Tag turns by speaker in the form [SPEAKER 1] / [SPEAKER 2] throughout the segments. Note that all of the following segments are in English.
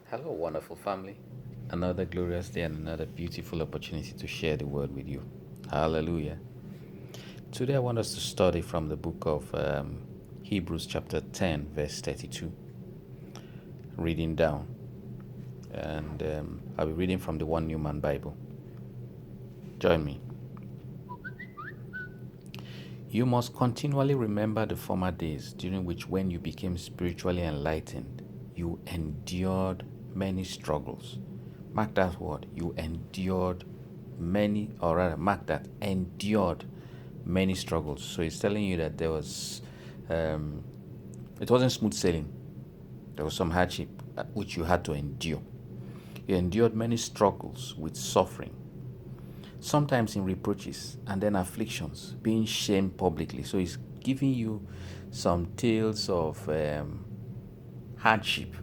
[SPEAKER 1] Hello, wonderful family. Another glorious day and another beautiful opportunity to share the word with you. Hallelujah. Today, I want us to study from the book of Hebrews, chapter 10, verse 32, reading down. And I'll be reading from the One Newman Bible. Join me. You must continually remember the former days during which, when you became spiritually enlightened, you endured many struggles. Mark that word. You endured many, or rather, mark that, endured many struggles. So he's telling you that um, it wasn't smooth sailing. There was some hardship which you had to endure. You endured many struggles with suffering, sometimes in reproaches and then afflictions, being shamed publicly. So he's giving you some tales of hardship,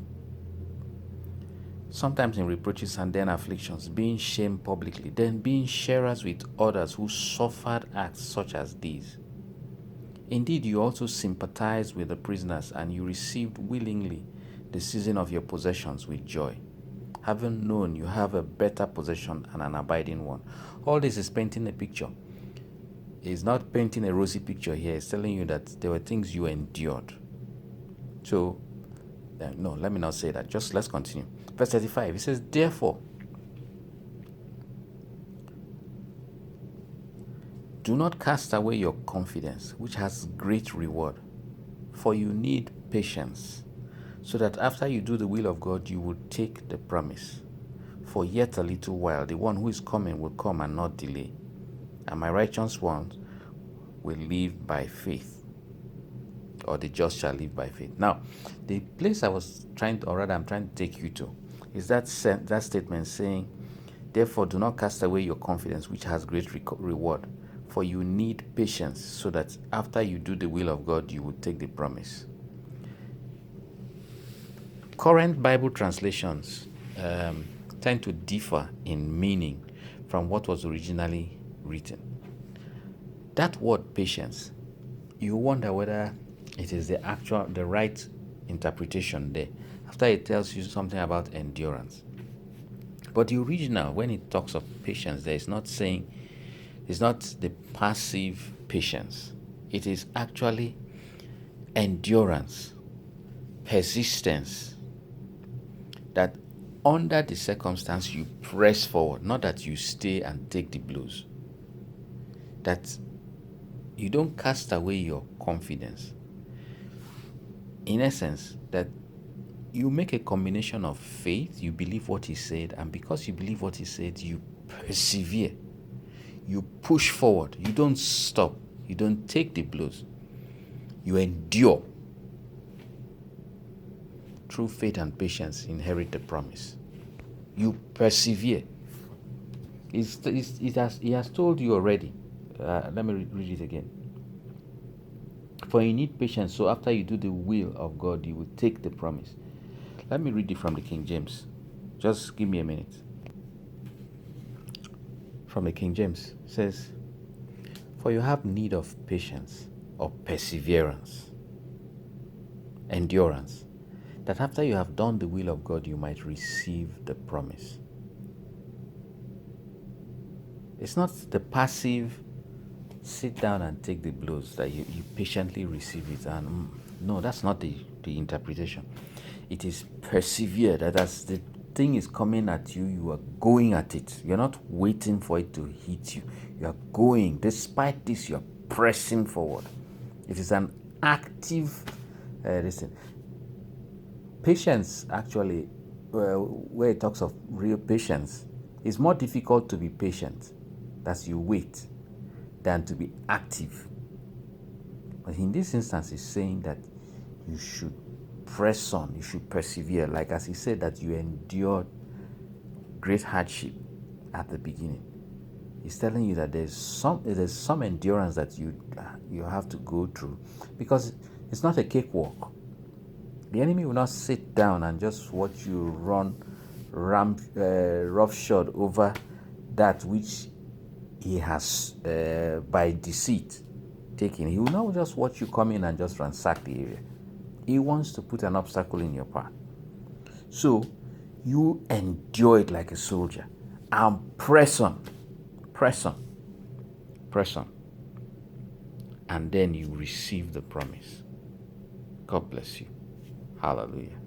[SPEAKER 1] sometimes in reproaches and then afflictions, being shamed publicly, then being sharers with others who suffered acts such as these. Indeed, you also sympathized with the prisoners, and you received willingly the seizing of your possessions with joy, having known you have a better possession and an abiding one. All this is painting a picture. It's not painting a rosy picture here. It's telling you that there were things you endured. So, no, let me not say that. Just let's continue. Verse 35, it says, therefore, do not cast away your confidence, which has great reward, for you need patience, so that after you do the will of God, you will take the promise. For yet a little while, the one who is coming will come and not delay, and my righteous ones will live by faith, or the just shall live by faith. Now, the place I was trying to, or rather, I'm trying to take you to, is that statement saying, therefore, do not cast away your confidence, which has great reward, for you need patience, so that after you do the will of God, you will take the promise. Current Bible translations tend to differ in meaning from what was originally written. That word patience, you wonder whether it is the right interpretation there, after it tells you something about endurance. But the original, when it talks of patience, there is not saying, it's not the passive patience. It is actually endurance, persistence, that under the circumstance you press forward, not that you stay and take the blows. That you don't cast away your confidence. In essence, that you make a combination of faith, you believe what he said, and because you believe what he said, you persevere. You push forward. You don't stop. You don't take the blows. You endure. Through faith and patience, inherit the promise. You persevere. He has told you already. Let me read it again. For you need patience, so after you do the will of God, you will take the promise. Let me read it from the King James. Just give me a minute. From the King James, it says, for you have need of patience, or perseverance, endurance, that after you have done the will of God, you might receive the promise. It's not the passive sit down and take the blows that you patiently receive it. And no, that's not the interpretation. It is persevere, that as the thing is coming at you, you are going at it. You're not waiting for it to hit you. You are going. Despite this, you are pressing forward. It is an active listen. Patience, actually, where it talks of real patience, it's more difficult to be patient as you wait than to be active. But in this instance, he's saying that you should press on, you should persevere. Like as he said that you endured great hardship at the beginning. He's telling you that there's some endurance that you have to go through, because it's not a cakewalk. The enemy will not sit down and just watch you run roughshod over that which he has by deceit taken. He will not just watch you come in and just ransack the area. He wants to put an obstacle in your path. So You endure it like a soldier and press on, press on, press on. And then you receive the promise. God bless you. Hallelujah.